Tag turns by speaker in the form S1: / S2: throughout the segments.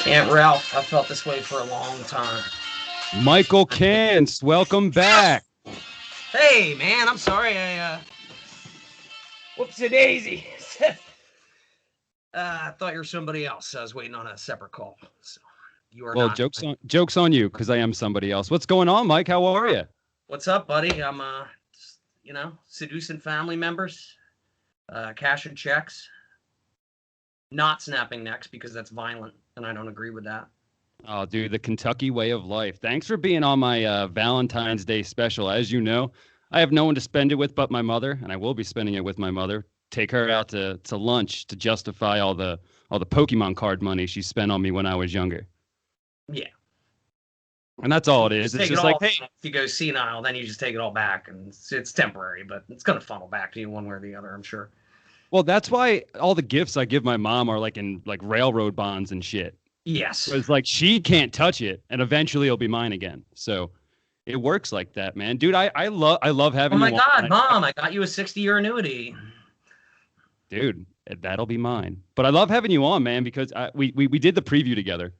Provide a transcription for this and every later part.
S1: Aunt Ralph, I felt this way for a long time.
S2: Michael Cantz, welcome back.
S1: Hey, man, I'm sorry. Whoopsie-daisy. I thought you were somebody else. I was waiting on a separate call. So you are
S2: well,
S1: not.
S2: Jokes on you, because I am somebody else. What's going on, Mike? How are you?
S1: What's up, buddy? I'm, seducing family members, cashing checks, not snapping necks because that's violent, and I don't agree with that.
S2: Oh, dude, the Kentucky way of life. Thanks for being on my Valentine's Day special. As you know, I have no one to spend it with but my mother, and I will be spending it with my mother. Take her out to lunch to justify all the Pokemon card money she spent on me when I was younger.
S1: Yeah.
S2: And that's all it is. It's just like, hey,
S1: if you go senile, then you just take it all back, and it's temporary, but it's going to funnel back to you one way or the other, I'm sure.
S2: Well, that's why all the gifts I give my mom are like in like railroad bonds and shit.
S1: Yes.
S2: It's like she can't touch it, and eventually it'll be mine again. So it works like that, man. Dude, I love having you on.
S1: Oh my God, Mom, I got you a 60-year annuity.
S2: Dude, that'll be mine. But I love having you on, man, because we did the preview together.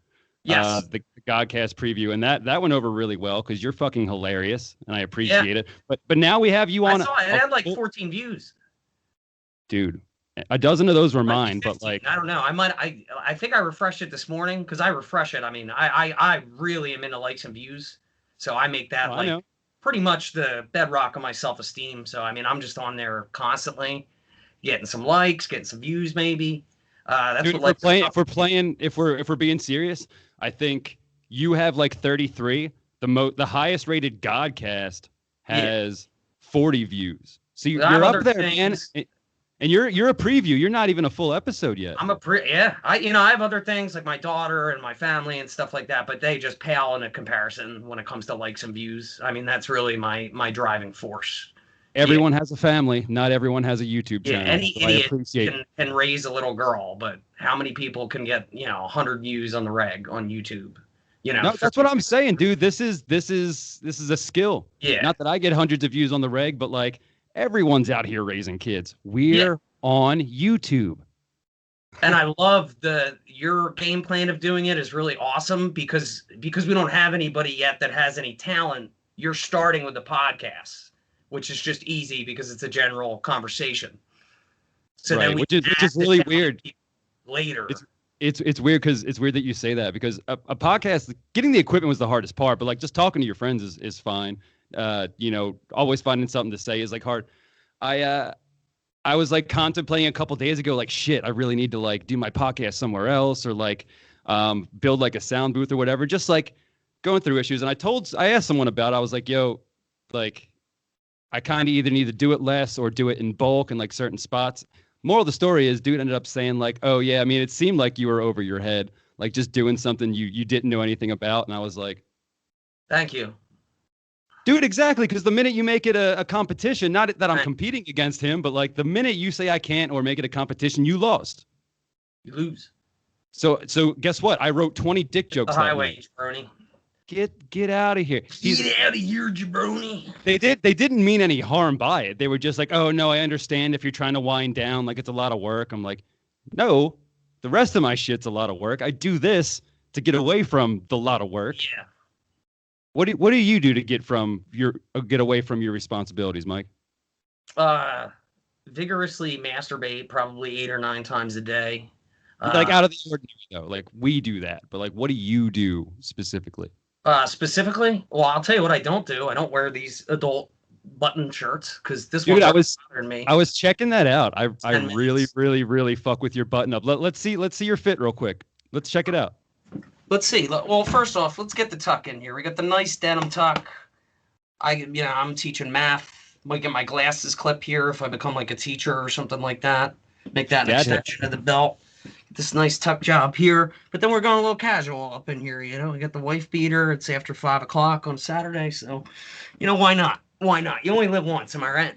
S1: Yes.
S2: The GODcast preview, and that went over really well because you're fucking hilarious, and I appreciate it. But now we have you on.
S1: I saw it. It had like 14 views.
S2: Dude, a dozen of those were mine,
S1: 15,
S2: but like
S1: I don't know. I think I refreshed it this morning because I refresh it. I mean, I really am into likes and views, so I make that pretty much the bedrock of my self-esteem. So I mean, I'm just on there constantly, getting some likes, getting some views, maybe. That's
S2: dude,
S1: what
S2: if we're being serious, I think you have like 33. The highest rated GODcast has 40 views. So you're up there, man. And you're a preview. You're not even a full episode yet.
S1: I'm I have other things like my daughter and my family and stuff like that, but they just pale in a comparison when it comes to likes and views. I mean, that's really my driving force.
S2: Everyone has a family. Not everyone has a YouTube channel.
S1: Yeah, any idiot can raise a little girl, but how many people can get 100 views on the reg on YouTube?
S2: No, that's what I'm saying, dude. This is a skill.
S1: Yeah.
S2: Not that I get hundreds of views on the reg, but like everyone's out here raising kids. We're on YouTube.
S1: And I love your game plan of doing it is really awesome because we don't have anybody yet that has any talent. You're starting with the podcast, which is just easy because it's a general conversation. So
S2: right,
S1: then
S2: which is really weird.
S1: Later.
S2: It's weird because it's weird that you say that because a podcast, getting the equipment was the hardest part, but like just talking to your friends is fine. Always finding something to say is like hard. I was like contemplating a couple days ago, like shit, I really need to like do my podcast somewhere else or like build like a sound booth or whatever. Just like going through issues, and I asked someone about it. I was like, yo, like I kind of either need to do it less or do it in bulk in like certain spots. Moral of the story is, dude ended up saying like, oh yeah, I mean, it seemed like you were over your head, like just doing something you didn't know anything about. And I was like,
S1: thank you.
S2: Dude, exactly, because the minute you make it a competition, not that I'm competing against him, but like the minute you say I can't or make it a competition, you lost.
S1: You lose.
S2: So guess what? I wrote 20 dick jokes.
S1: The highway, jabroni.
S2: Get out of here.
S1: Get out of here, jabroni.
S2: They didn't mean any harm by it. They were just like, oh no, I understand if you're trying to wind down, like it's a lot of work. I'm like, no, the rest of my shit's a lot of work. I do this to get away from the lot of work.
S1: Yeah.
S2: What do you do to get away from your responsibilities, Mike?
S1: Vigorously masturbate probably 8 or 9 times a day.
S2: Like out of the ordinary though. Like we do that, but like what do you do specifically?
S1: Specifically? Well, I'll tell you what I don't do. I don't wear these adult button shirts because this
S2: one
S1: bothering me.
S2: I was checking that out. I really fuck with your button up. Let's see your fit real quick. Let's check it out.
S1: Let's see. Well, first off, let's get the tuck in here. We got the nice denim tuck. I'm teaching math. Might get my glasses clip here if I become like a teacher or something like that. Make that an extension of the belt. Get this nice tuck job here. But then we're going a little casual up in here. We got the wife beater. It's after 5 o'clock on Saturday. So, why not? Why not? You only live once. Am I right?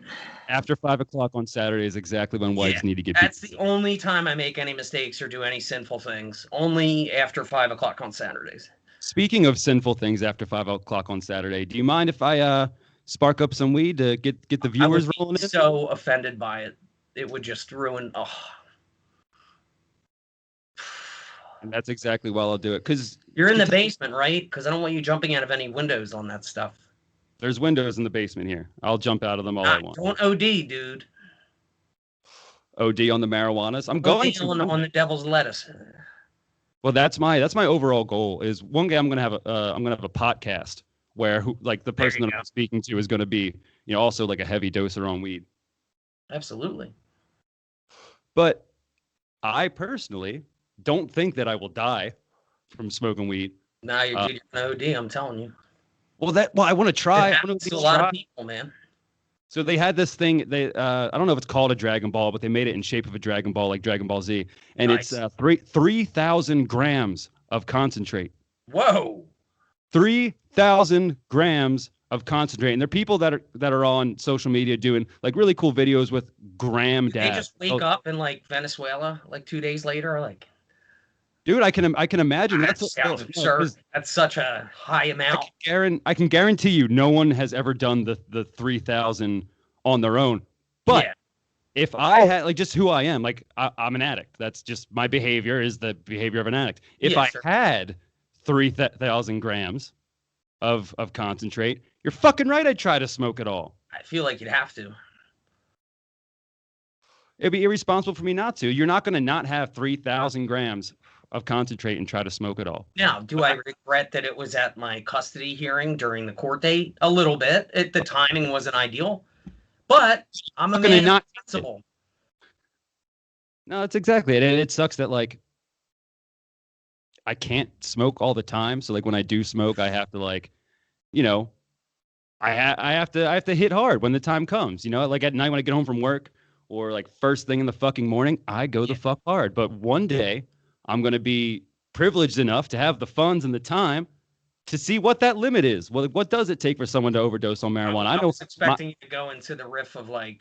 S2: After 5 o'clock on Saturday is exactly when wives need to get.
S1: That's the only time I make any mistakes or do any sinful things. Only after 5 o'clock on Saturdays.
S2: Speaking of sinful things after 5 o'clock on Saturday, do you mind if I spark up some weed to get the viewers rolling in?
S1: So offended by it. It would just ruin.
S2: And that's exactly why I'll do it. Because
S1: You're in the basement, right? Because I don't want you jumping out of any windows on that stuff.
S2: there's windows in the basement here. I'll jump out of them all I want.
S1: Don't OD, dude.
S2: OD on the marijuanas. I'm going to
S1: on the devil's lettuce.
S2: Well, that's my overall goal. Is one day I'm gonna have a podcast where the person that I'm speaking to is gonna be also like a heavy doser on weed.
S1: Absolutely.
S2: But I personally don't think that I will die from smoking weed.
S1: Nah, you're an OD. I'm telling you.
S2: Well, I want to try.
S1: A lot of people, man.
S2: So they had this thing. I don't know if it's called a Dragon Ball, but they made it in shape of a Dragon Ball, like Dragon Ball Z, and
S1: nice.
S2: It's 3,000 grams of concentrate.
S1: Whoa!
S2: 3,000 grams of concentrate, and there are people that are on social media doing like really cool videos with gram dabs.
S1: They just wake up in like Venezuela like 2 days later, like.
S2: Dude, I can imagine
S1: that sounds absurd. That's such a high amount.
S2: I can guarantee you, no one has ever done the 3,000 on their own. But if I had just who I am, I'm an addict. That's just my behavior is the behavior of an addict. If I had 3,000 grams of concentrate, you're fucking right. I'd try to smoke it all.
S1: I feel like you'd have to.
S2: It'd be irresponsible for me not to. You're not going to not have 3,000 grams of concentrate and try to smoke it all.
S1: Now, do I regret that it was at my custody hearing during the court date? A little bit. The timing wasn't ideal, but I'm a man of principle.
S2: No, that's exactly it. And it sucks that I can't smoke all the time. So when I do smoke, I have to I have to hit hard when the time comes. At night when I get home from work or first thing in the fucking morning, I go the fuck hard. But one day I'm going to be privileged enough to have the funds and the time to see what that limit is. Well, what does it take for someone to overdose on marijuana?
S1: I was expecting you to go into the riff of I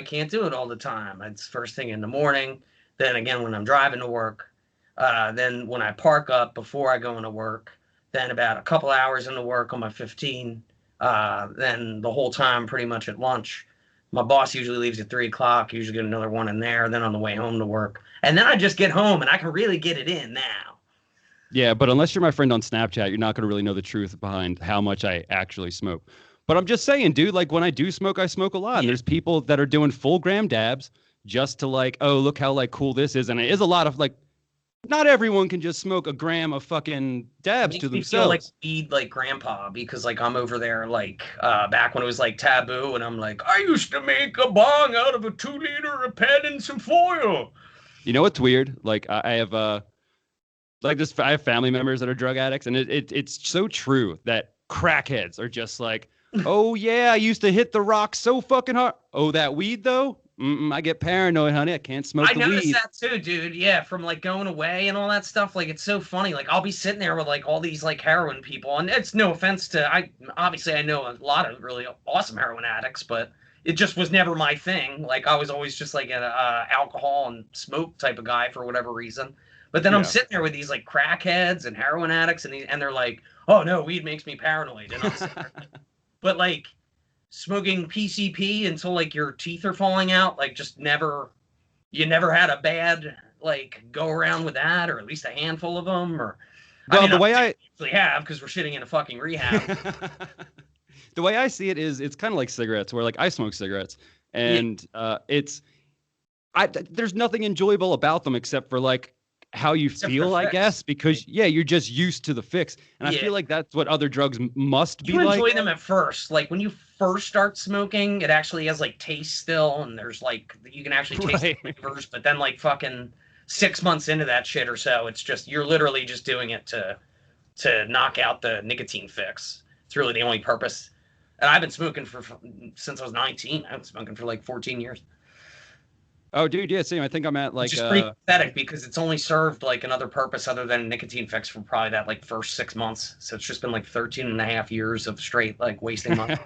S1: can't do it all the time. It's first thing in the morning. Then again, when I'm driving to work, then when I park up before I go into work, then about a couple hours into work on my 15, then the whole time pretty much at lunch. My boss usually leaves at 3 o'clock. Usually get another one in there. Then on the way home to work. And then I just get home and I can really get it in now.
S2: Yeah, but unless you're my friend on Snapchat, you're not going to really know the truth behind how much I actually smoke. But I'm just saying, dude, when I do smoke, I smoke a lot. And there's people that are doing full gram dabs just to oh, look how cool this is. And it is a lot of not everyone can just smoke a gram of fucking dabs to themselves.
S1: I feel weed grandpa because I'm over there back when it was taboo and I'm I used to make a bong out of a 2-liter of pen and some foil.
S2: You know what's weird? I have I have family members that are drug addicts, and it's so true that crackheads are just oh yeah, I used to hit the rock so fucking hard. Oh, that weed though? I get paranoid, honey. I can't smoke the weed. I noticed that too, dude. Yeah, from going away and all that stuff. It's so funny. I'll be sitting there with all these heroin people, and it's no offense to I know a lot of really awesome heroin addicts, but it just was never my thing. I was always just an alcohol and smoke type of guy for whatever reason. But then I'm sitting there with these crackheads and heroin addicts, and they're oh no, weed makes me paranoid. And I'm sitting there, but smoking PCP until your teeth are falling out, you never had a bad go around with that, or at least a handful of them, or the way I
S1: actually have because we're shitting in a fucking rehab.
S2: The way I see it is it's kind of like cigarettes, where I smoke cigarettes, and there's nothing enjoyable about them except for how you feel, I guess, because you're just used to the fix, and I feel that's what other drugs must be.
S1: You enjoy them at first, when you first start smoking, it actually has taste still, and there's you can actually taste the flavors, but then fucking 6 months into that shit or so, it's just you're literally just doing it to knock out the nicotine fix. It's really the only purpose. And I've been smoking since I was 19. I've been smoking for 14 years.
S2: Oh, dude, yeah, same. I think I'm at
S1: Which is pretty pathetic because it's only served another purpose other than a nicotine fix for probably that first 6 months. So it's just been 13 and a half years of straight wasting money.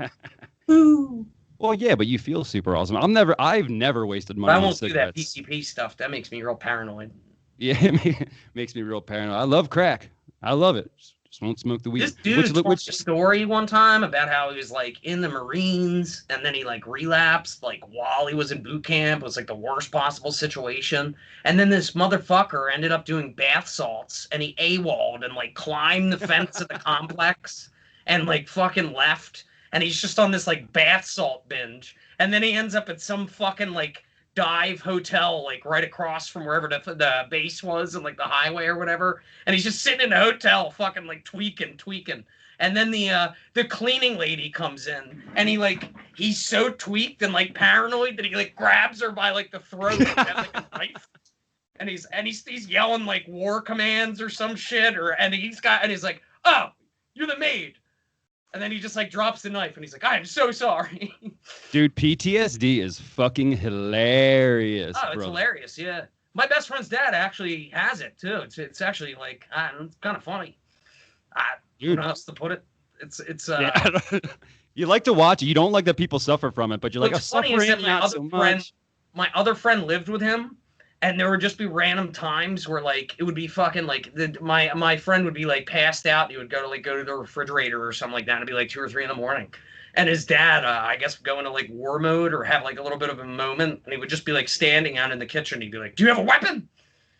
S1: Woo.
S2: Well, yeah, but you feel super awesome. I've never wasted money.
S1: But I won't do that PCP stuff. That makes me real paranoid.
S2: Yeah, it makes me real paranoid. I love crack. I love it. Just won't smoke the weed.
S1: This dude told a story one time about how he was like in the Marines and then he like relapsed like while he was in boot camp. It was like the worst possible situation. And then this motherfucker ended up doing bath salts and he AWOL'd and like climbed the fence of the complex and like fucking left. And he's just on this like bath salt binge. And then he ends up at some fucking like dive hotel like right across from wherever the base was and like the highway or whatever, and he's just sitting in a hotel fucking like tweaking, and then the cleaning lady comes in and he's so tweaked and like paranoid that he like grabs her by like the throat and has like a knife, and he's yelling like war commands or some shit, and he's like, oh, you're the maid. And then he just like drops the knife and he's like, I am so sorry.
S2: Dude, PTSD is fucking hilarious.
S1: Oh, it's hilarious, yeah. My best friend's dad actually has it too. It's actually like, it's kind of funny. I don't know how else to put it. It's
S2: yeah, you like to watch it. You don't like that people suffer from it, but you're like,
S1: what's funny is that my other friend lived with him. And there would just be random times where like it would be fucking like my friend would be like passed out. And he would go to the refrigerator or something like that. It'd be like 2 or 3 in the morning, and his dad, I guess, would go into like war mode or have like a little bit of a moment, and he would just be like standing out in the kitchen. He'd be like, "Do you have a weapon?"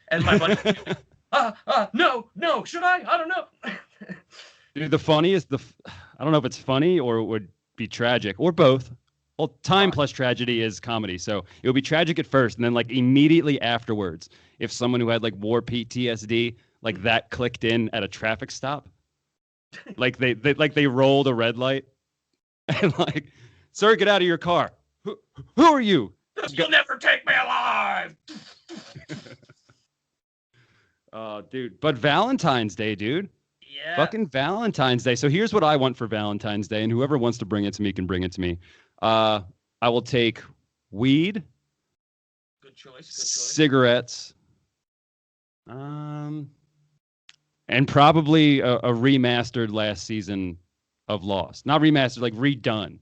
S1: And my buddy would be like, no, should I? I don't know.
S2: Dude, the funniest, I don't know if it's funny or it would be tragic or both. Well, time plus tragedy is comedy. So it would be tragic at first, and then like immediately afterwards, if someone who had like war PTSD, like that clicked in at a traffic stop, like they rolled a red light, and like, sir, get out of your car. Who are you?
S1: You'll never take me alive.
S2: Oh, dude. But Valentine's Day, dude.
S1: Yeah.
S2: Fucking Valentine's Day. So here's what I want for Valentine's Day, and whoever wants to bring it to me can bring it to me. I will take weed.
S1: Good choice.
S2: Cigarettes. And probably a remastered last season of Lost. Not remastered, like redone.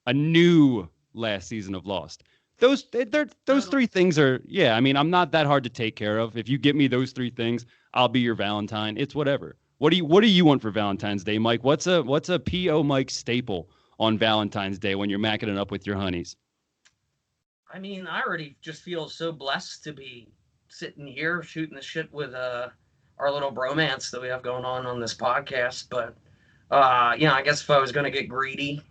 S2: A new last season of Lost. Those 3 things are, yeah, I mean, I'm not that hard to take care of. If you get me those 3 things, I'll be your Valentine. It's whatever. What do you want for Valentine's Day, Mike? What's a P.O. Mike staple on Valentine's Day when you're macking it up with your honeys?
S1: I mean, I already just feel so blessed to be sitting here shooting the shit with our little bromance that we have going on this podcast. But I guess if I was going to get greedy,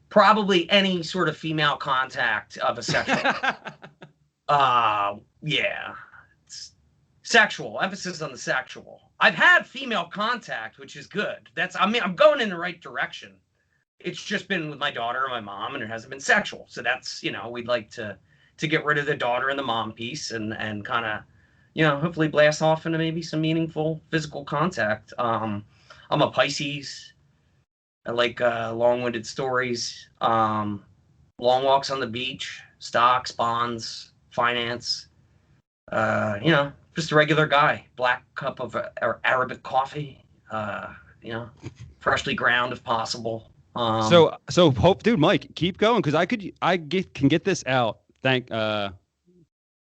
S1: probably any sort of female contact of a sexual. Yeah. Sexual, emphasis on the sexual. I've had female contact, which is good. I'm going in the right direction. It's just been with my daughter and my mom, and it hasn't been sexual. So that's, we'd like to get rid of the daughter and the mom piece and kind of, hopefully blast off into maybe some meaningful physical contact. I'm a Pisces. I like long-winded stories, long walks on the beach, stocks, bonds, finance, just a regular guy. Black cup of Arabic coffee, freshly ground if possible.
S2: So hope, dude, Mike, keep going, because I can get this out.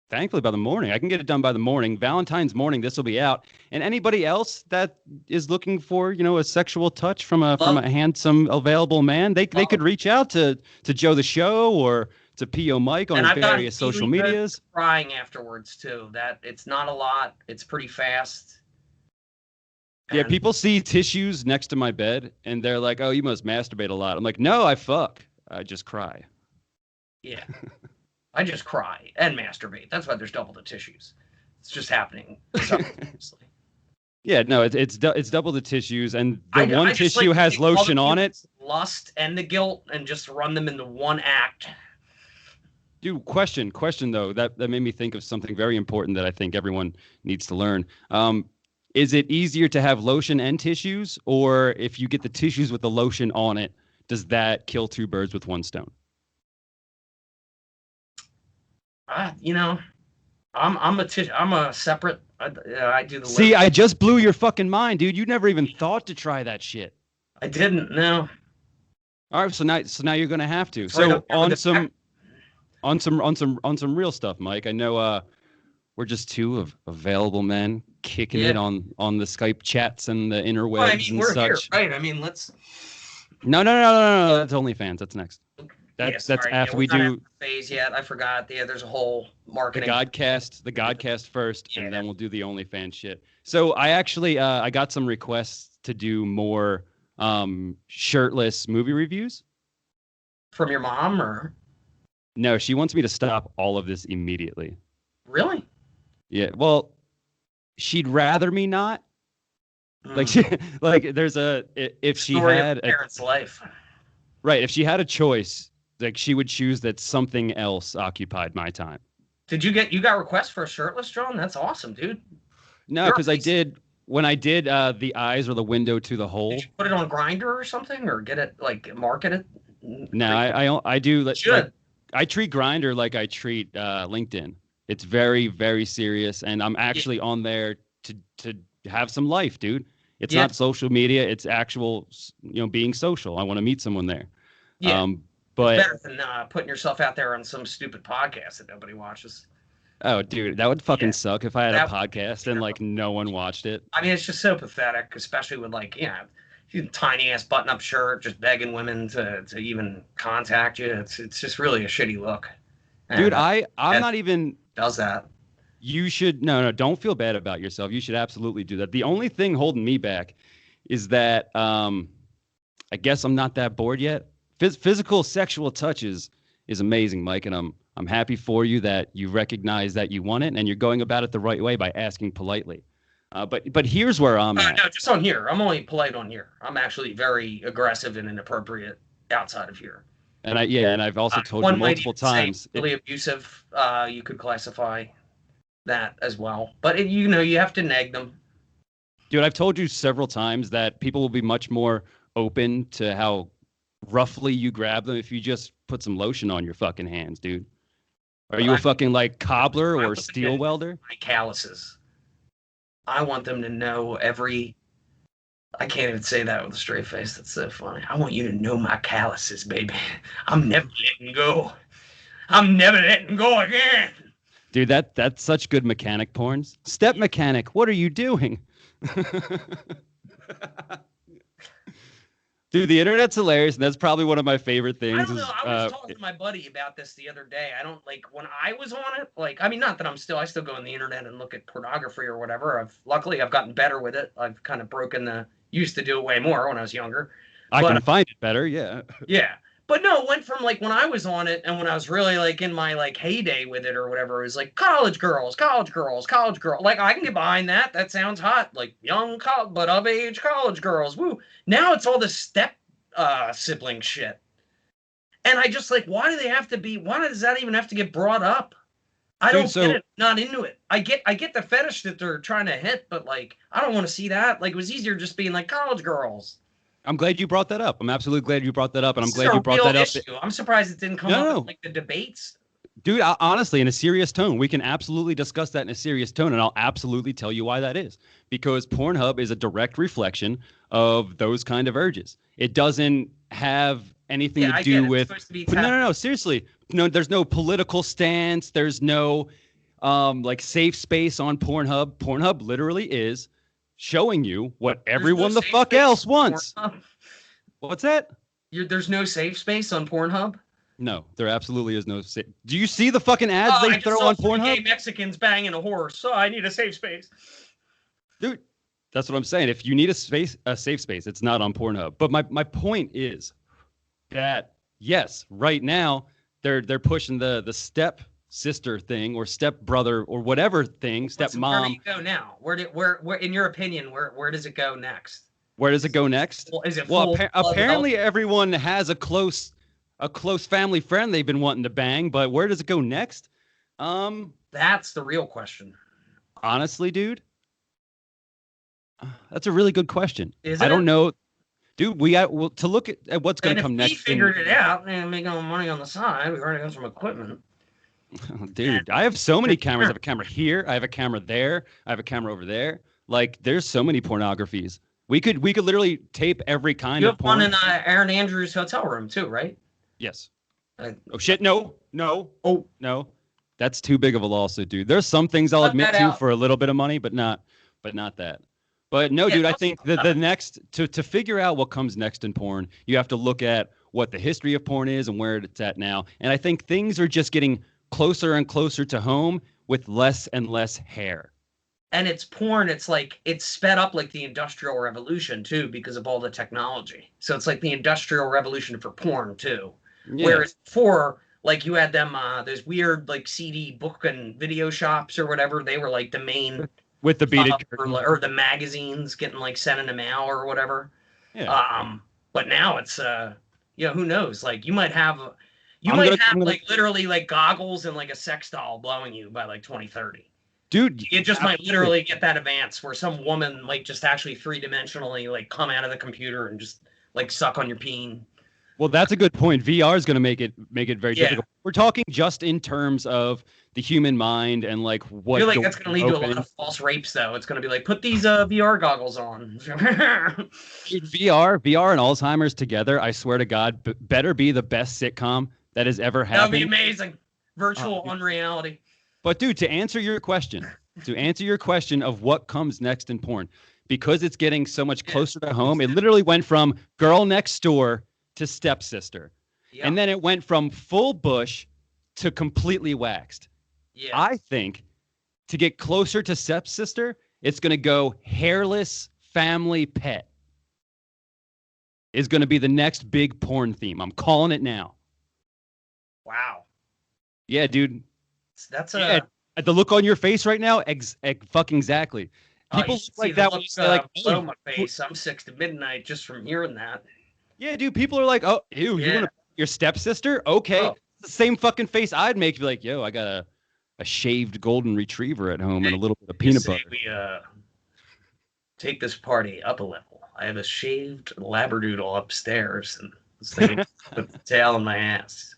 S2: Thankfully by the morning. I can get it done by the morning. Valentine's morning, this will be out. And anybody else that is looking for, a sexual touch from a handsome, available man, they could reach out to Joe the Show or to P.O. Mike on various social medias.
S1: Crying afterwards too. That it's not a lot. It's pretty fast.
S2: Yeah, people see tissues next to my bed and they're like, "Oh, you must masturbate a lot." I'm like, "No, I fuck. I just cry."
S1: Yeah. I just cry and masturbate. That's why there's double the tissues. It's just happening simultaneously.
S2: Yeah, no, it's double the tissues, and the one tissue has lotion on it.
S1: Lust and the guilt, and just run them into one act.
S2: Dude, question though. That made me think of something very important that I think everyone needs to learn. Is it easier to have lotion and tissues, or if you get the tissues with the lotion on it, does that kill 2 birds with 1 stone?
S1: I'm a separate. I do the.
S2: See, I just blew your fucking mind, dude. You never even thought to try that shit.
S1: I didn't. No.
S2: All right, so now you're gonna have to. So on some real stuff, Mike. I know we're just 2 of available men kicking it on the Skype chats and the interwebs
S1: Well, I mean,
S2: and
S1: we're
S2: such.
S1: here, right? I mean, let's.
S2: No. That's OnlyFans. That's next. That's after we do
S1: phase yet. I forgot. Yeah, there's a whole marketing.
S2: The GODcast first, and then we'll do the OnlyFans shit. So I actually I got some requests to do more shirtless movie reviews.
S1: From your mom, or?
S2: No, she wants me to stop all of this immediately.
S1: Really?
S2: Yeah. Well, she'd rather me not. Like there's if she had
S1: a parent's life.
S2: Right, if she had a choice, like she would choose that something else occupied my time.
S1: You got requests for a shirtless drone? That's awesome, dude.
S2: No, because when I did the eyes or the window to the hole.
S1: Did you put it on Grindr or something, or get it market it?
S2: No, I do. Like, I treat Grindr like I treat LinkedIn. It's very, very serious, and I'm actually on there to have some life, dude. It's not social media. It's actual, being social. I want to meet someone there.
S1: Yeah.
S2: But
S1: it's better than putting yourself out there on some stupid podcast that nobody watches.
S2: Oh, dude, that would fucking suck if I had a podcast and like no one watched it.
S1: I mean, it's just so pathetic, especially with tiny ass button up shirt, just begging women to even contact you. It's just really a shitty look. And,
S2: dude, I'm not even
S1: does that.
S2: You should don't feel bad about yourself. You should absolutely do that. The only thing holding me back is that I guess I'm not that bored yet. Physical sexual touches is amazing, Mike, and I'm happy for you that you recognize that you want it and you're going about it the right way by asking politely. But here's where I'm at.
S1: No, just on here. I'm only polite on here. I'm actually very aggressive and inappropriate outside of here.
S2: And I've also told you multiple times.
S1: Really abusive. You could classify that as well, but you have to nag them.
S2: Dude, I've told you several times that people will be much more open to how roughly you grab them if you just put some lotion on your fucking hands, dude. Are you a fucking like cobbler or steel welder?
S1: My calluses. I want them to know I can't even say that with a straight face. That's so funny. I want you to know my calluses, baby. I'm never letting go. I'm never letting go again.
S2: Dude, that's such good mechanic porns. Step mechanic, what are you doing? Dude, the internet's hilarious, and that's probably one of my favorite things.
S1: I don't know. I was talking to my buddy about this the other day. I don't when I was on it, not that I still go on the internet and look at pornography or whatever. Luckily I've gotten better with it. I've kind of used to do it way more when I was younger.
S2: I can find it better, yeah.
S1: Yeah. But no, it went from when I was on it and when I was really in my heyday with it or whatever, it was college girls. I can get behind that. That sounds hot. Young but of age college girls. Woo. Now it's all this step sibling shit. And I just why does that even have to get brought up? I don't get it. Not into it. I get the fetish that they're trying to hit, but I don't want to see that. It was easier just being college girls.
S2: I'm glad you brought that up. I'm absolutely glad you brought that up, and I'm glad you brought that up.
S1: I'm surprised it didn't come up in the debates.
S2: Dude, honestly, in a serious tone, we can absolutely discuss that in a serious tone, and I'll absolutely tell you why that is. Because Pornhub is a direct reflection of those kind of urges. It doesn't have anything to do with. No, seriously. No, there's no political stance. There's no safe space on Pornhub. Pornhub literally is showing you what everyone the fuck else wants. What's that?
S1: There's no safe space on Pornhub?
S2: No, there absolutely is no safe. Do you see the fucking ads they throw on Pornhub?
S1: Gay Mexicans banging a horse, so I need a safe space.
S2: Dude, that's what I'm saying. If you need a safe space, it's not on Pornhub. But my point is that yes, right now they're pushing the step sister thing or step brother or whatever thing, step mom.
S1: Where do you go now? Where in your opinion, where does it go next?
S2: Where does it go next?
S1: Well, is it
S2: apparently everyone has a close family friend they've been wanting to bang, but where does it go next?
S1: That's the real question.
S2: Honestly, dude, that's a really good question.
S1: I
S2: don't know. Dude, we got to look at what's going to come next.
S1: We figured it out and make all the money on the side. We've already got some equipment.
S2: Dude, I have so many cameras. I have a camera here. I have a camera there. I have a camera over there. There's so many pornographies. We could literally tape every kind of porn.
S1: You have one in Aaron Andrews' hotel room too, right?
S2: Yes. Oh shit! No. Oh no. That's too big of a lawsuit, dude. There's some things I'll admit to for a little bit of money, but not but not that. But no, dude, I think the next to figure out what comes next in porn, you have to look at what the history of porn is and where it's at now. And I think things are just getting closer and closer to home with less and less hair.
S1: And it's porn, it's like it's sped up like the Industrial Revolution too because of all the technology. So it's like the Industrial Revolution for porn too. Yeah. Whereas before, like you had them those weird like CD book and video shops or whatever, they were like the main
S2: with the beaded
S1: or the magazines getting like sent in the mail or whatever.
S2: Yeah.
S1: But now it's who knows? Like you might have like literally like goggles and like a sex doll blowing you by like 2030.
S2: Dude,
S1: you just might literally get that advance where some woman might just actually 3-dimensionally like come out of the computer and just like suck on your peen.
S2: Well, that's a good point. VR is going to make it very difficult. We're talking just in terms of the human mind and like what.
S1: I feel like that's going to lead to a lot of false rapes, though. It's going to be like, put these VR goggles on.
S2: VR and Alzheimer's together, I swear to God, better be the best sitcom that has ever happened.
S1: That'd be amazing. Virtual unreality.
S2: But dude, to answer your question of what comes next in porn, because it's getting so much closer to home, it literally went from girl next door to stepsister. Yep. And then it went from full bush to completely waxed. Yeah. I think to get closer to stepsister, it's going to go hairless family pet is going to be the next big porn theme. I'm calling it now.
S1: Wow.
S2: Yeah, dude.
S1: That's
S2: the look on your face right now. Fucking exactly. People look like that when you say like,
S1: "Oh, my face." I'm sick to midnight just from hearing that.
S2: Yeah, dude. People are like, "Oh, ew, you want to your stepsister?" Okay, the same fucking face I'd make. Be like, "Yo, I got a shaved golden retriever at home and a little bit of peanut butter."
S1: We take this party up a level. I have a shaved labradoodle upstairs, and this thing with the tail in my ass.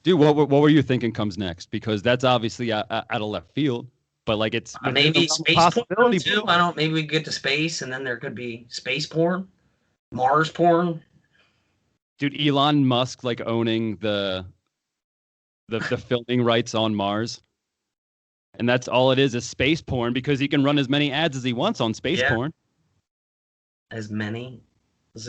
S2: Dude, what were you thinking comes next? Because that's obviously out of left field, but like it's
S1: maybe space porn too. Maybe we get to space, and then there could be space porn, Mars porn.
S2: Dude, Elon Musk like owning the filming rights on Mars, and that's all it is space porn because he can run as many ads as he wants on space porn.
S1: As many.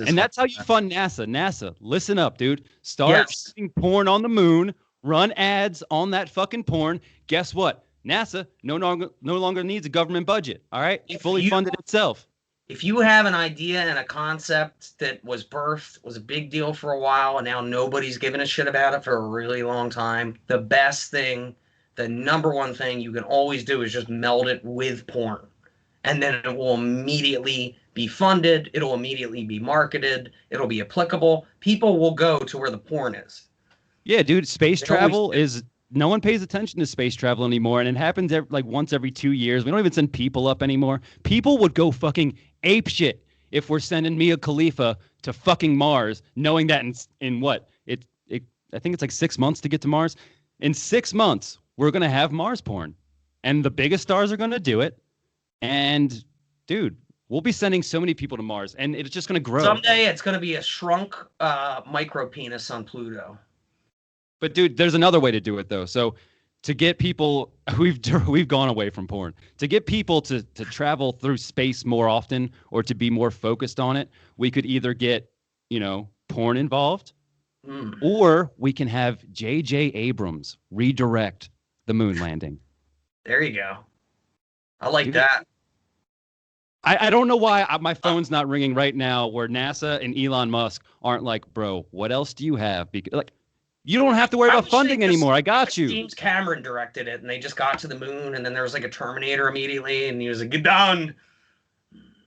S2: And that's how you fund NASA. NASA, listen up, dude. Start shooting porn on the moon. Run ads on that fucking porn. Guess what? NASA no longer needs a government budget. All right, fully funded itself.
S1: If you have an idea and a concept that was birthed, was a big deal for a while, and now nobody's given a shit about it for a really long time, the best thing, the number one thing you can always do is just meld it with porn, and then it will immediately be funded, it'll immediately be marketed, it'll be applicable. People will go to where the porn is.
S2: Yeah, dude, space travel is no one pays attention to space travel anymore, and it happens like once every 2 years. We don't even send people up anymore. People would go fucking ape shit if we're sending Mia Khalifa to fucking Mars, knowing that in what? I think it's like 6 months to get to Mars. In 6 months, we're gonna have Mars porn. And the biggest stars are gonna do it. And dude, we'll be sending so many people to Mars, and it's just going to grow.
S1: Someday it's going to be a shrunk micro penis on Pluto.
S2: But dude, there's another way to do it though. So to get people, we've gone away from porn. To get people to travel through space more often or to be more focused on it, we could either get, porn involved, or we can have J.J. Abrams redirect the moon landing.
S1: There you go. I like that.
S2: I don't know why my phone's not ringing right now where NASA and Elon Musk aren't like, bro, what else do you have? Because, like, you don't have to worry about funding anymore. I got you.
S1: James Cameron directed it, and they just got to the moon, and then there was like a Terminator immediately, and he was like, get down.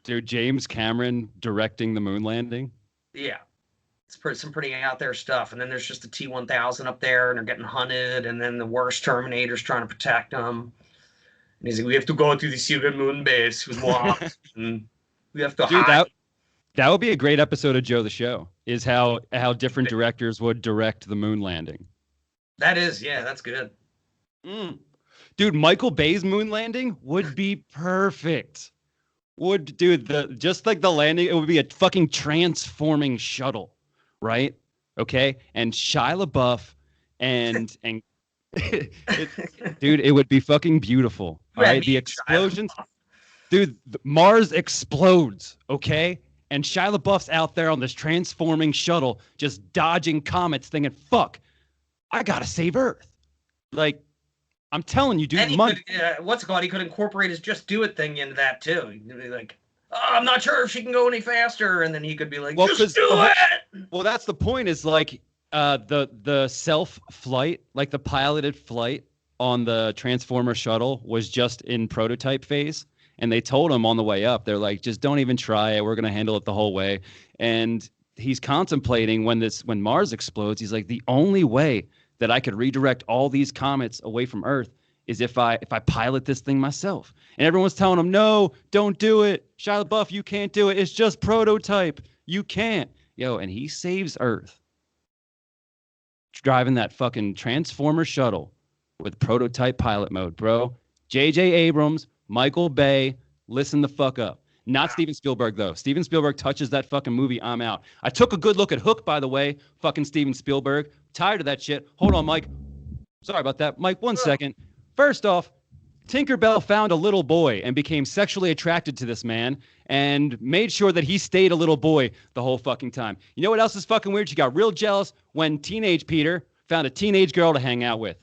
S2: Dude, James Cameron directing the moon landing?
S1: Yeah. It's some pretty out there stuff. And then there's just the T-1000 up there, and they're getting hunted, and then the worst Terminator's trying to protect them. And he's like, we have to go to the secret moon base with Wasp, and we have to hide.
S2: That would be a great episode of Joe the Show, is how different directors would direct the moon landing.
S1: That's good.
S2: Dude, Michael Bay's moon landing would be perfect. Just like the landing, it would be a fucking transforming shuttle, right? Okay? And Shia LaBeouf and dude, it would be fucking beautiful. All right, the explosions. Dude, Mars explodes, okay? And Shia LaBeouf's out there on this transforming shuttle, just dodging comets, thinking, "Fuck, I gotta save Earth." Like, I'm telling you, dude.
S1: And he could, what's it called? He could incorporate his "just do it" thing into that too. He'd be like, "Oh, I'm not sure if she can go any faster," and then he could be like, "Just do it."
S2: Well, that's the point. Is like the self flight, like the piloted flight on the Transformer shuttle, was just in prototype phase. And they told him on the way up, they're like, just don't even try it. We're going to handle it the whole way. And he's contemplating when Mars explodes, he's like, the only way that I could redirect all these comets away from Earth is if I pilot this thing myself. And everyone's telling him, no, don't do it. Shia LaBeouf, you can't do it. It's just prototype. You can't. Yo, and he saves Earth driving that fucking Transformer shuttle with prototype pilot mode, bro. J.J. Abrams, Michael Bay, listen the fuck up. Not Steven Spielberg, though. Steven Spielberg touches that fucking movie, I'm out. I took a good look at Hook, by the way. Fucking Steven Spielberg. Tired of that shit. Hold on, Mike. Sorry about that. Mike, 1 second. First off, Tinkerbell found a little boy and became sexually attracted to this man and made sure that he stayed a little boy the whole fucking time. You know what else is fucking weird? She got real jealous when teenage Peter found a teenage girl to hang out with.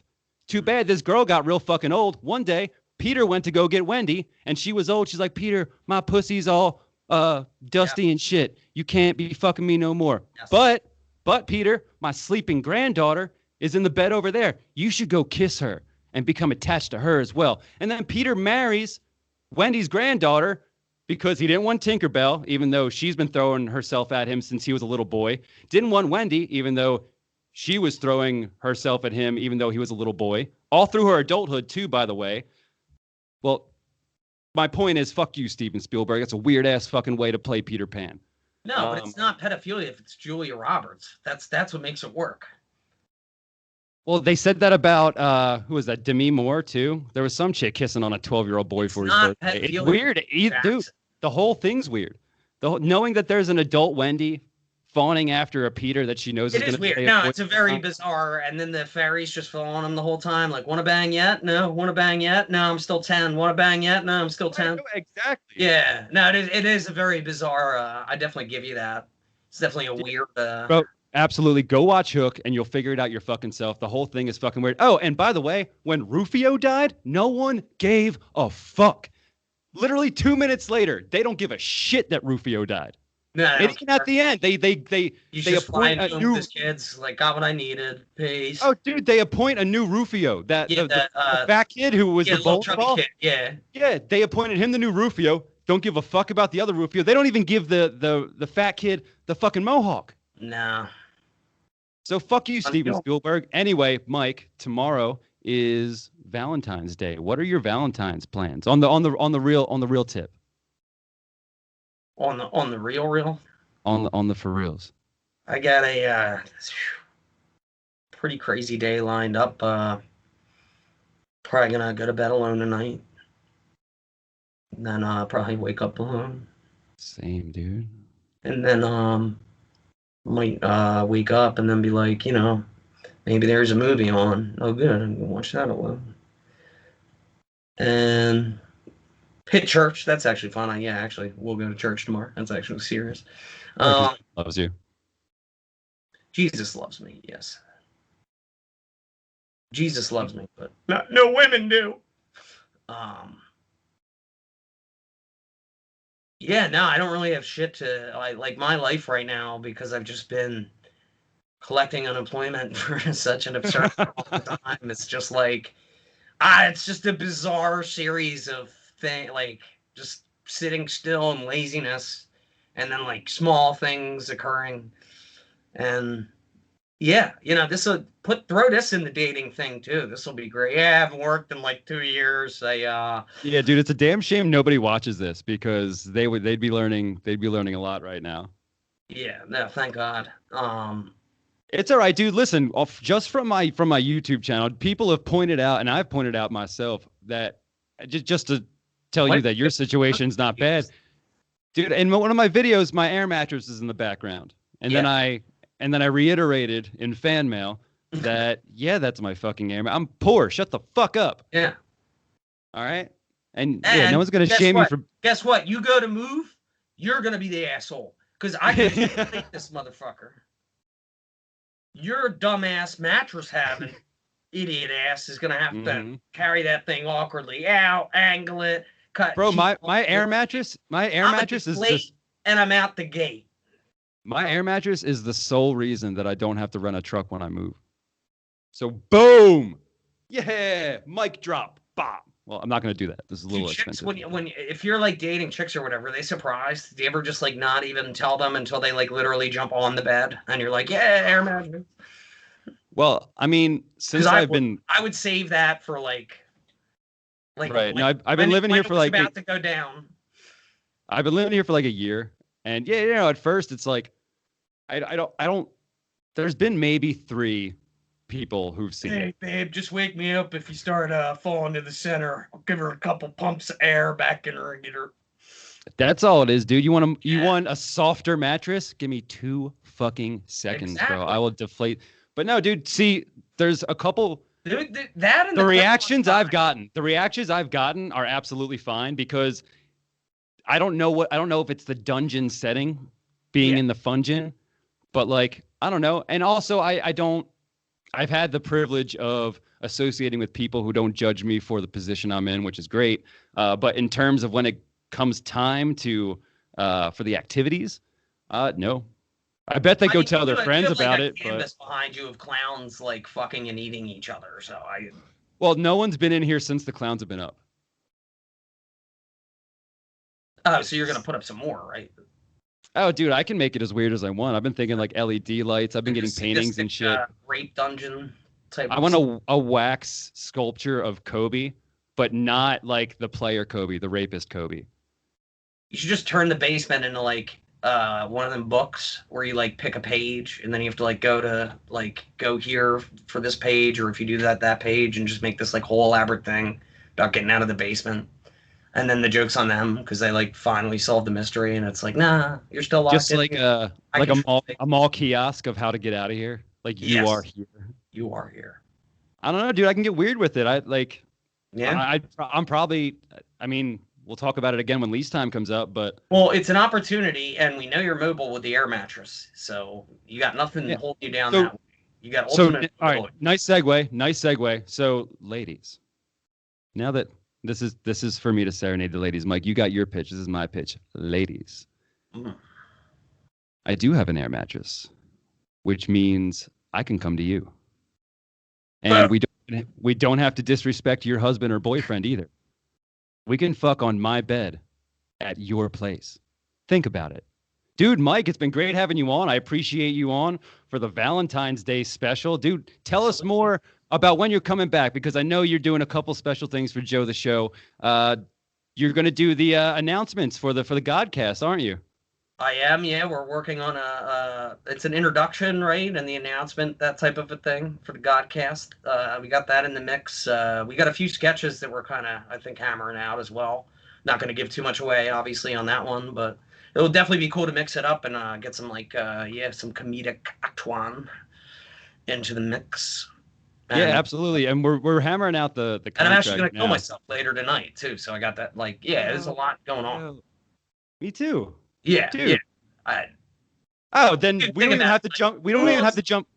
S2: Too bad this girl got real fucking old. One day, Peter went to go get Wendy, and she was old. She's like, Peter, my pussy's all dusty and shit. You can't be fucking me no more. Yes. But Peter, my sleeping granddaughter is in the bed over there. You should go kiss her and become attached to her as well. And then Peter marries Wendy's granddaughter because he didn't want Tinkerbell, even though she's been throwing herself at him since he was a little boy. Didn't want Wendy, even though she was throwing herself at him, even though he was a little boy. All through her adulthood, too, by the way. Well, my point is, fuck you, Steven Spielberg. That's a weird-ass fucking way to play Peter Pan.
S1: No, but it's not pedophilia if it's Julia Roberts. That's what makes it work.
S2: Well, they said that about, who was that, Demi Moore, too? There was some chick kissing on a 12-year-old boy for his birthday. It's weird. Dude, the whole thing's weird. Knowing that there's an adult Wendy fawning after a Peter that she knows is going to be
S1: weird. No, it's a very bizarre. And then the fairies just fall on him the whole time. Like, want to bang yet? No. Want to bang yet? No, I'm still 10. Want to bang yet? No, I'm still 10.
S2: Exactly.
S1: Yeah. No, it is a very bizarre. I definitely give you that. It's definitely a weird.
S2: Bro, absolutely. Go watch Hook and you'll figure it out your fucking self. The whole thing is fucking weird. Oh, and by the way, when Rufio died, no one gave a fuck. Literally 2 minutes later, they don't give a shit that Rufio died.
S1: No,
S2: and even at the end, they
S1: appoint a new kids like got what I needed. Peace.
S2: Oh, dude, they appoint a new Rufio. The fat kid who was the bowling ball. Kid. Yeah. They appointed him the new Rufio. Don't give a fuck about the other Rufio. They don't even give the fat kid the fucking mohawk.
S1: No.
S2: So fuck you, Steven Spielberg. Anyway, Mike, tomorrow is Valentine's Day. What are your Valentine's plans on the real tip?
S1: On the real?
S2: On the for reals.
S1: I got a pretty crazy day lined up. Probably gonna go to bed alone tonight. And then probably wake up alone.
S2: Same, dude.
S1: And then might wake up and then be like, maybe there's a movie on. Oh good, I'm gonna watch that alone. And hit church. That's actually fun. Actually, we'll go to church tomorrow. That's actually serious.
S2: Loves you.
S1: Jesus loves me. Yes. Jesus loves me, but no women do. Yeah, no, I don't really have shit to like my life right now because I've just been collecting unemployment for such an absurd long time. It's just like, it's just a bizarre series of like just sitting still and laziness and then like small things occurring. And yeah, this will throw this in the dating thing too. This will be great. Yeah, I haven't worked in like 2 years. Yeah, dude,
S2: it's a damn shame nobody watches this because they'd be learning a lot right now.
S1: Yeah, no, thank God.
S2: It's all right, dude. Listen, just from my YouTube channel, people have pointed out, and I've pointed out myself, that just to tell you that your situation's not bad, dude. In one of my videos, my air mattress is in the background, and then I reiterated in fan mail that that's my fucking air mattress. I'm poor. Shut the fuck up.
S1: Yeah.
S2: All right. And no one's gonna shame me for
S1: Guess what? You go to move, you're gonna be the asshole. Because I can take this motherfucker. Your dumbass mattress having idiot ass is gonna have to carry that thing awkwardly out, angle it, cut.
S2: Bro, my air mattress is just,
S1: and I'm out the gate.
S2: my air mattress is the sole reason that I don't have to rent a truck when I move. So boom, yeah, mic drop, bop. Well, I'm not gonna do that. This is a little expensive.
S1: If you're like dating chicks or whatever, are they surprised? Do you ever just like not even tell them until they like literally jump on the bed and you're like, yeah, air mattress?
S2: Well, I mean, since I
S1: would save that for like
S2: right. No, I've been living here for like
S1: about to go down.
S2: I've been living here for like a year, and yeah, you know, at first it's like, I don't. There's been maybe 3 people who've seen it.
S1: Hey, babe, just wake me up if you start falling to the center. I'll give her a couple pumps of air back in her and get her.
S2: That's all it is, dude. You want a softer mattress? Give me 2 fucking seconds, bro. I will deflate. But no, dude. See, there's a couple.
S1: Dude, that and
S2: the reactions I've gotten. The reactions I've gotten are absolutely fine because I don't know if it's the dungeon setting, being in the fungeon, but like I don't know. And also, I've had the privilege of associating with people who don't judge me for the position I'm in, which is great. But in terms of when it comes time to for the activities, no. I bet they go tell their friends about it.
S1: Canvas behind you of clowns like fucking and eating each other. So
S2: Well, no one's been in here since the clowns have been up.
S1: Oh, so you're gonna put up some more, right?
S2: Oh, dude, I can make it as weird as I want. I've been thinking like LED lights. I've been getting paintings and shit.
S1: Rape dungeon type.
S2: I want a wax sculpture of Kobe, but not like the player Kobe, the rapist Kobe.
S1: You should just turn the basement into like one of them books where you like pick a page and then you have to like go here for this page, or if you do that page, and just make this like whole elaborate thing about getting out of the basement. And then the joke's on them because they like finally solved the mystery, and it's like, nah, you're still locked
S2: just
S1: in.
S2: Like a mall kiosk of how to get out of here. Like you are here.
S1: You are here.
S2: I don't know, dude. I can get weird with it.
S1: Yeah.
S2: I'm probably. I mean, we'll talk about it again when lease time comes up. But
S1: well, it's an opportunity, and we know you're mobile with the air mattress, so you got nothing holding you down that way. You got ultimate.
S2: All right, nice segue. So, ladies, now that this is for me to serenade the ladies. Mike, you got your pitch. This is my pitch. Ladies, I do have an air mattress, which means I can come to you. And we don't have to disrespect your husband or boyfriend either. We can fuck on my bed at your place. Think about it. Dude, Mike, it's been great having you on. I appreciate you on for the Valentine's Day special. Dude, tell us more about when you're coming back, because I know you're doing a couple special things for Joe the Show. You're going to do the announcements for the GODcast, aren't you?
S1: I am, yeah. We're working on it's an introduction, right? And the announcement, that type of a thing for the GODcast. We got that in the mix. We got a few sketches that we're kind of, I think, hammering out as well. Not going to give too much away, obviously, on that one, but it'll definitely be cool to mix it up and get some, some comedic actuan into the mix.
S2: And, yeah, absolutely. And we're hammering out the contract.
S1: And I'm actually going to kill myself later tonight, too. So I got that, there's a lot going on.
S2: Me too.
S1: Yeah,
S2: dude.
S1: Yeah.
S2: Then we don't even have to jump. We don't even have to jump.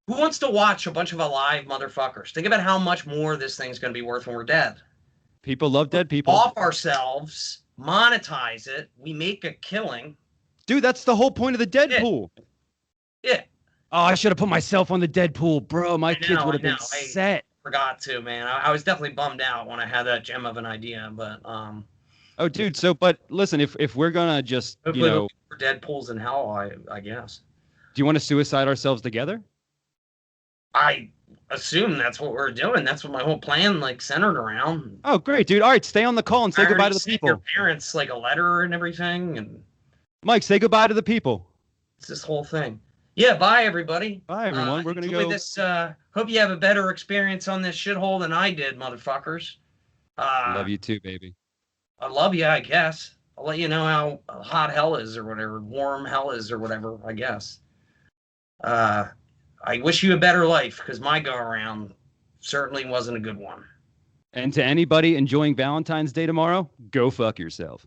S1: Who wants to watch a bunch of alive motherfuckers? Think about how much more this thing's going to be worth when we're dead.
S2: People love dead people.
S1: Off ourselves, monetize it. We make a killing.
S2: Dude, that's the whole point of the Deadpool.
S1: Yeah.
S2: Oh, I should have put myself on the Deadpool, bro. My kids would have been set.
S1: I forgot to, man. I was definitely bummed out when I had that gem of an idea, but
S2: Oh, dude. So, but listen, if we're gonna just, for
S1: Deadpools in hell, I guess.
S2: Do you want to suicide ourselves together?
S1: I assume that's what we're doing. That's what my whole plan centered around.
S2: Oh, great, dude. All right, stay on the call and say goodbye to the people.
S1: Your parents a letter and everything, and
S2: Mike, say goodbye to the people.
S1: It's this whole thing. Yeah, bye everybody.
S2: Bye everyone. We're gonna go.
S1: This. Hope you have a better experience on this shithole than I did, motherfuckers.
S2: Love you too, baby.
S1: I love you, I guess. I'll let you know how hot hell is or whatever, warm hell is or whatever, I guess. I wish you a better life, because my go-around certainly wasn't a good one.
S2: And to anybody enjoying Valentine's Day tomorrow, go fuck yourself.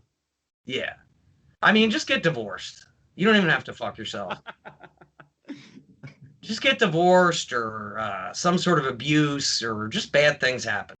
S1: Yeah. I mean, just get divorced. You don't even have to fuck yourself. Just get divorced or some sort of abuse or just bad things happen.